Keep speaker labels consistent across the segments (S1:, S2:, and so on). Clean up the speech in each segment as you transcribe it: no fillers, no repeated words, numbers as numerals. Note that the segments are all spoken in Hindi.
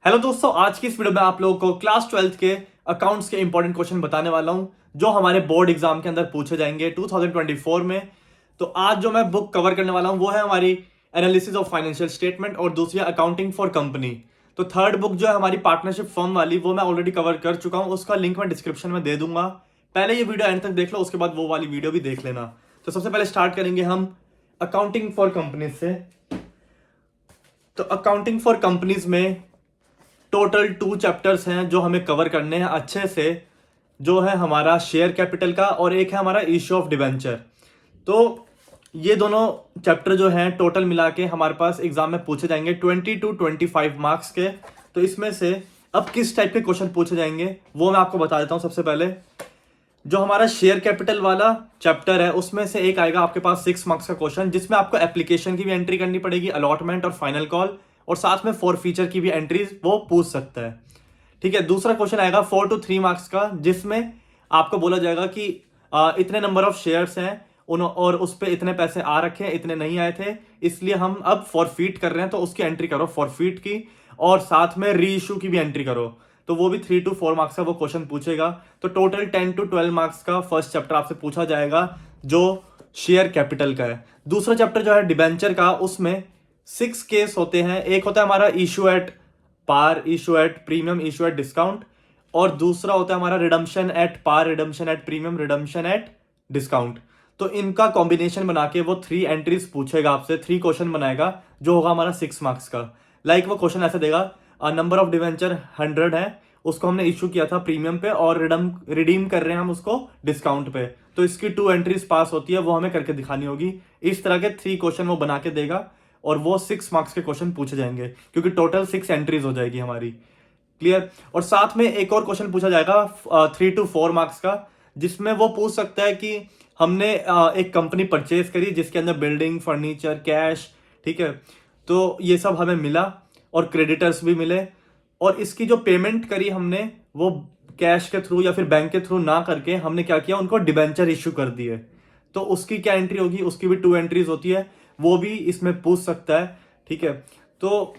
S1: हेलो दोस्तों, आज की इस वीडियो में आप लोगों को क्लास 12th के अकाउंट्स के इंपॉर्टेंट क्वेश्चन बताने वाला हूं जो हमारे बोर्ड एग्जाम के अंदर पूछे जाएंगे 2024 में। तो आज जो मैं बुक कवर करने वाला हूं वो है हमारी एनालिसिस ऑफ फाइनेंशियल स्टेटमेंट और दूसरी अकाउंटिंग फॉर कंपनी। तो थर्ड बुक जो है हमारी पार्टनरशिप फर्म वाली वो मैं ऑलरेडी कवर कर चुका हूं, उसका लिंक मैं डिस्क्रिप्शन में दे दूंगा। पहले ये वीडियो एंड तक देख लो, उसके बाद वो वाली वीडियो भी देख लेना। तो सबसे पहले स्टार्ट करेंगे हम अकाउंटिंग फॉर कंपनीज से। तो अकाउंटिंग फॉर कंपनीज में टोटल 2 चैप्टर्स हैं जो हमें कवर करने हैं अच्छे से, जो है हमारा शेयर कैपिटल का और एक है हमारा इश्यू ऑफ डिवेंचर। तो ये दोनों चैप्टर जो हैं टोटल मिला के हमारे पास एग्जाम में पूछे जाएंगे 20 to 25 मार्क्स के। तो इसमें से अब किस टाइप के क्वेश्चन पूछे जाएंगे वो मैं आपको बता देता हूं। सबसे पहले जो हमारा शेयर कैपिटल वाला चैप्टर है उसमें से एक आएगा आपके पास 6 मार्क्स का क्वेश्चन, जिसमें आपको एप्लीकेशन की भी एंट्री करनी पड़ेगी, अलॉटमेंट और फाइनल कॉल, और साथ में 4 फीचर की भी एंट्रीज वो पूछ सकता है। ठीक है। दूसरा क्वेश्चन आएगा 4 to 3 मार्क्स का, जिसमें आपको बोला जाएगा कि इतने नंबर ऑफ शेयर्स हैं और उस पर इतने पैसे आ रखे हैं, इतने नहीं आए थे, इसलिए हम अब फॉरफीट कर रहे हैं, तो उसकी एंट्री करो फॉरफीट की, और साथ में री इशू की भी एंट्री करो। तो वो भी 3 to 4 मार्क्स का वो क्वेश्चन पूछेगा। तो टोटल 10 to 12 मार्क्स का फर्स्ट चैप्टर आपसे पूछा जाएगा जो शेयर कैपिटल का है। दूसरा चैप्टर जो है डिबेंचर का, उसमें 6 केस होते हैं। एक होता है हमारा issue at par, issue at premium, issue at discount, और दूसरा होता है हमारा redemption at par, redemption at premium, redemption at discount. तो इनका कॉम्बिनेशन बना के वो 3 एंट्रीज पूछेगा आपसे, 3 क्वेश्चन बनाएगा जो होगा हमारा 6 मार्क्स का। वो क्वेश्चन ऐसे देगा, नंबर ऑफ डिवेंचर 100 है, उसको हमने इशू किया था प्रीमियम पे और रिडीम कर रहे हैं हम उसको डिस्काउंट पे, तो इसकी 2 एंट्रीज पास होती है, वो हमें करके दिखानी होगी। इस तरह के 3 क्वेश्चन वो बना के देगा और वो 6 मार्क्स के क्वेश्चन पूछे जाएंगे, क्योंकि टोटल 6 एंट्रीज हो जाएगी हमारी। क्लियर। और साथ में एक और क्वेश्चन पूछा जाएगा 3 to 4 मार्क्स का, जिसमें वो पूछ सकता है कि हमने एक कंपनी परचेज करी जिसके अंदर बिल्डिंग, फर्नीचर, कैश, ठीक है, तो ये सब हमें मिला और क्रेडिटर्स भी मिले, और इसकी जो पेमेंट करी हमने वो कैश के थ्रू या फिर बैंक के थ्रू ना करके हमने क्या किया, उनको डिबेंचर इश्यू कर दिए। तो उसकी क्या एंट्री होगी, उसकी भी 2 एंट्रीज होती है, वो भी इसमें पूछ सकता है। ठीक है। तो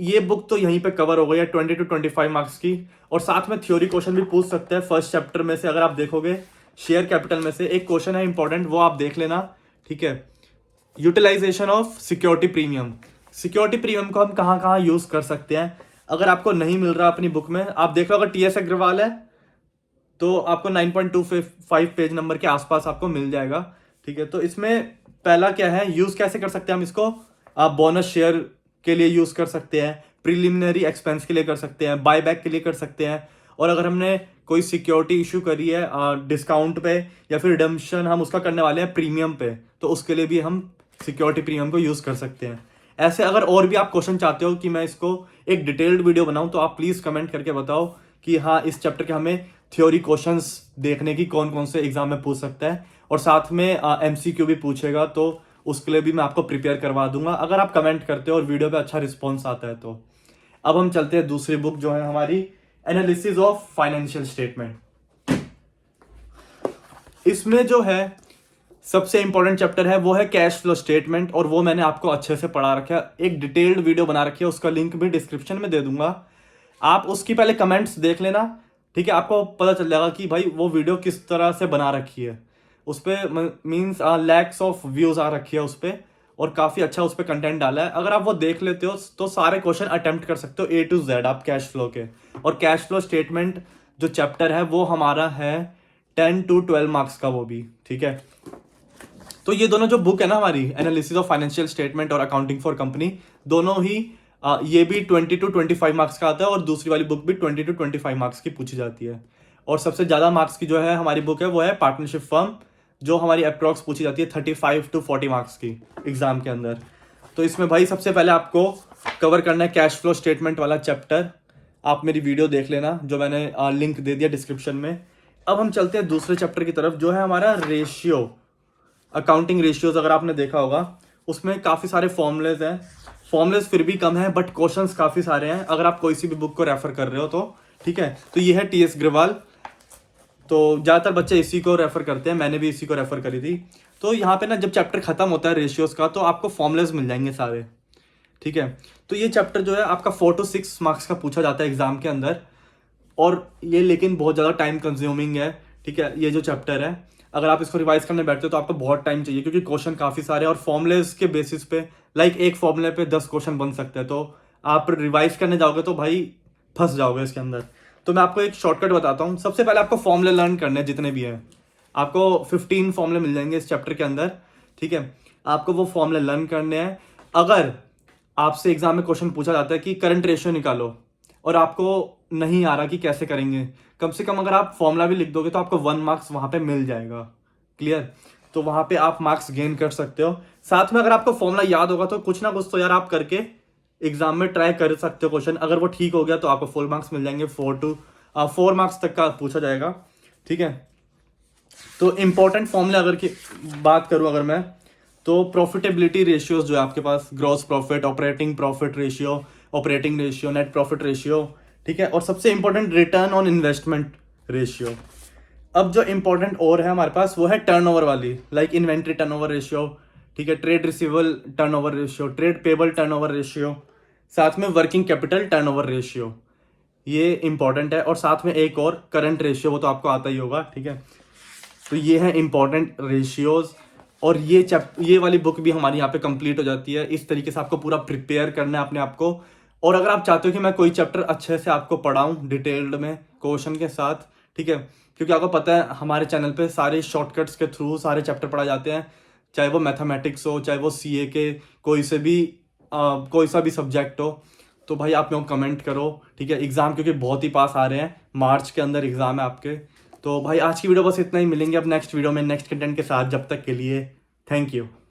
S1: ये बुक तो यहीं पे कवर हो गई है 20 to 25 मार्क्स की, और साथ में थ्योरी क्वेश्चन भी पूछ सकते हैं फर्स्ट चैप्टर में से। अगर आप देखोगे शेयर कैपिटल में से एक क्वेश्चन है इंपॉर्टेंट, वो आप देख लेना। ठीक है। Utilisation of security premium. Security premium को हम कहाँ कहाँ यूज कर सकते हैं, अगर आपको नहीं मिल रहा अपनी बुक में, आप देख लो, अगर टीएस अग्रवाल है तो आपको 9.25 पेज नंबर के आसपास आपको मिल जाएगा। ठीक है। तो इसमें पहला क्या है, यूज कैसे कर सकते हैं हम इसको, आप बोनस शेयर के लिए यूज कर सकते हैं, प्रीलिमिनरी एक्सपेंस के लिए कर सकते हैं, बायबैक के लिए कर सकते हैं, और अगर हमने कोई सिक्योरिटी इशू करी है डिस्काउंट पे या फिर रिडम्पशन हम उसका करने वाले हैं प्रीमियम पे, तो उसके लिए भी हम सिक्योरिटी प्रीमियम को यूज कर सकते हैं। ऐसे अगर और भी आप क्वेश्चन चाहते हो कि मैं इसको एक डिटेल्ड वीडियो बनाऊं, तो आप प्लीज कमेंट करके बताओ कि हाँ, इस चैप्टर के हमें थ्योरी क्वेश्चंस देखने की कौन कौन से एग्जाम में पूछ सकता है, और साथ में एमसीक्यू भी पूछेगा, तो उसके लिए भी मैं आपको प्रिपेयर करवा दूंगा अगर आप कमेंट करते हो और वीडियो पे अच्छा रिस्पॉन्स आता है तो। अब हम चलते हैं दूसरी बुक जो है हमारी एनालिसिस ऑफ फाइनेंशियल स्टेटमेंट। इसमें जो है सबसे इंपॉर्टेंट चैप्टर है वो है कैश फ्लो स्टेटमेंट, और वो मैंने आपको अच्छे से पढ़ा रखा है, एक डिटेल्ड वीडियो बना रखी है, उसका लिंक भी डिस्क्रिप्शन में दे दूंगा। आप उसकी पहले कमेंट्स देख लेना। ठीक है। आपको पता चल जाएगा कि भाई वो वीडियो किस तरह से बना रखी है, उस पर मीन्स लैक्स ऑफ व्यूज आ रखी है उस पर, और काफ़ी अच्छा उस पर कंटेंट डाला है। अगर आप वो देख लेते हो तो सारे क्वेश्चन अटेम्प्ट कर सकते हो A to Z आप कैश फ्लो के। और कैश फ्लो स्टेटमेंट जो चैप्टर है वो हमारा है 10 to 12 मार्क्स का वो भी। ठीक है। तो ये दोनों जो बुक है ना हमारी, एनालिसिस ऑफ फाइनेंशियल स्टेटमेंट और अकाउंटिंग फॉर कंपनी, दोनों ही ये भी 20 to 25 मार्क्स का आता है, और दूसरी वाली बुक भी 20 to 25 मार्क्स की पूछी जाती है। और सबसे ज़्यादा मार्क्स की जो है हमारी बुक है वो है पार्टनरशिप फर्म, जो हमारी अप्रॉक्स पूछी जाती है 35 to 40 मार्क्स की एग्जाम के अंदर। तो इसमें भाई सबसे पहले आपको कवर करना है कैश फ्लो स्टेटमेंट वाला चैप्टर। आप मेरी वीडियो देख लेना जो मैंने लिंक दे दिया डिस्क्रिप्शन में। अब हम चलते हैं दूसरे चैप्टर की तरफ, जो है हमारा रेशियो, अकाउंटिंग रेशियोज। अगर आपने देखा होगा उसमें काफ़ी सारे फॉर्मूलेज हैं, फॉर्मूलेज फिर भी कम है बट क्वेश्चंस काफ़ी सारे हैं, अगर आप कोई सी भी बुक को रेफर कर रहे हो तो। ठीक है। तो ये है टीएस अग्रवाल, तो ज़्यादातर बच्चे इसी को रेफर करते हैं, मैंने भी इसी को रेफर करी थी। तो यहाँ पे ना जब चैप्टर खत्म होता है रेशियोज का, तो आपको फॉर्मूलेज मिल जाएंगे सारे। ठीक है। तो ये चैप्टर जो है आपका 4 to 6 मार्क्स का पूछा जाता है एग्जाम के अंदर, और ये लेकिन बहुत ज़्यादा टाइम कंज्यूमिंग है। ठीक है, ये जो चैप्टर है अगर आप इसको रिवाइज करने बैठते हो तो आपको बहुत टाइम चाहिए, क्योंकि क्वेश्चन काफ़ी सारे और फॉर्मुलेस के बेसिस पे लाइक एक फॉर्मूले पे 10 क्वेश्चन बन सकते हैं। तो आप रिवाइज करने जाओगे तो भाई फंस जाओगे इसके अंदर। तो मैं आपको एक शॉर्टकट बताता हूँ। सबसे पहले आपको फॉर्मूले लर्न करने हैं जितने भी हैं, आपको 15 फॉर्मूले मिल जाएंगे इस चैप्टर के अंदर। ठीक है, आपको वो फॉर्मूले लर्न करने हैं। अगर आपसे एग्जाम में क्वेश्चन पूछा जाता है कि करंट रेशियो निकालो और आपको नहीं आ रहा कि कैसे करेंगे, कम से कम अगर आप फॉर्मूला भी लिख दोगे तो आपको 1 मार्क्स वहां पे मिल जाएगा। क्लियर? तो वहां पे आप मार्क्स गेन कर सकते हो। साथ में अगर आपको फॉर्मूला याद होगा तो कुछ ना कुछ तो यार आप करके एग्जाम में ट्राई कर सकते हो क्वेश्चन। अगर वो ठीक हो गया तो आपको फुल मार्क्स मिल जाएंगे, 4 मार्क्स तक का पूछा जाएगा। ठीक है, तो इंपॉर्टेंट फॉर्मूले अगर की बात करूं अगर मैं, तो प्रॉफिटेबिलिटी रेशियोज जो है आपके पास, gross profit, operating profit ratio, operating ratio, net profit ratio. ठीक है, और सबसे important return on investment ratio. अब जो इंपॉर्टेंट और है हमारे पास वो है टर्नओवर वाली, लाइक इन्वेंट्री टर्नओवर रेशियो। ठीक है, trade receivable turnover ratio, trade payable turnover ratio, साथ में वर्किंग कैपिटल टर्नओवर रेशियो, ये इंपॉर्टेंट है। और साथ में एक और करंट रेशियो, वो तो आपको आता ही होगा। ठीक है, तो ये है इंपॉर्टेंट रेशियोज। और ये वाली बुक भी हमारी यहाँ पे कंप्लीट हो जाती है। इस तरीके से आपको पूरा प्रिपेयर करना है अपने आप को। और अगर आप चाहते हो कि मैं कोई चैप्टर अच्छे से आपको पढ़ाऊँ डिटेल्ड में क्वेश्चन के साथ, ठीक है, क्योंकि आपको पता है हमारे चैनल पे सारे शॉर्टकट्स के थ्रू सारे चैप्टर पढ़ाए जाते हैं, चाहे वो मैथमेटिक्स हो, चाहे वो सीए के कोई सा भी सब्जेक्ट हो। तो भाई आप मेरे को कमेंट करो। ठीक है, एग्ज़ाम क्योंकि बहुत ही पास आ रहे हैं, मार्च के अंदर एग्ज़ाम है आपके। तो भाई आज की वीडियो बस इतना ही, मिलेंगे अब नेक्स्ट वीडियो में नेक्स्ट कंटेंट के साथ। जब तक के लिए थैंक यू।